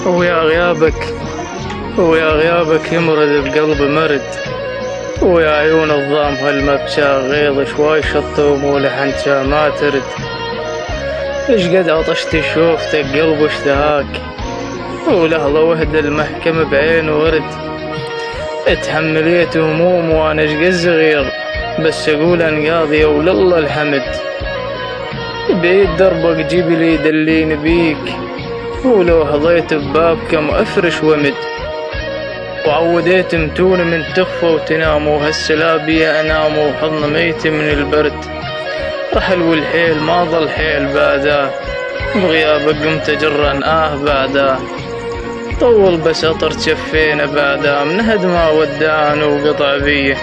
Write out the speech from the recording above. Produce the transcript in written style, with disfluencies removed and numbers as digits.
ويا غيابك ويا غيابك يمرض بقلبي مرد، ويا عيون الظام هالمبكى غيظ شوي شطوم ولحنك ما ترد. ايش قد عطشت شوفتك قلب اشتهاك، ولهضة وهد المحكمة بعين ورد. اتحمليت هموم وانا شقد صغير، بس اقول انقاضي ولله الحمد. بعيد دربك جيب لي دليني بيك، ولو هضيت ببابك افرش ومد. وعوديت متون من تخفى وتنام، وهالسلا بي انام وحضن ميت من البرد. رحل والحيل ما ظل حيل بعده، بغيابك قمت جرا بعده. طول بس اطر تشفينا بعده، من هد ما ودان وقطع بيه.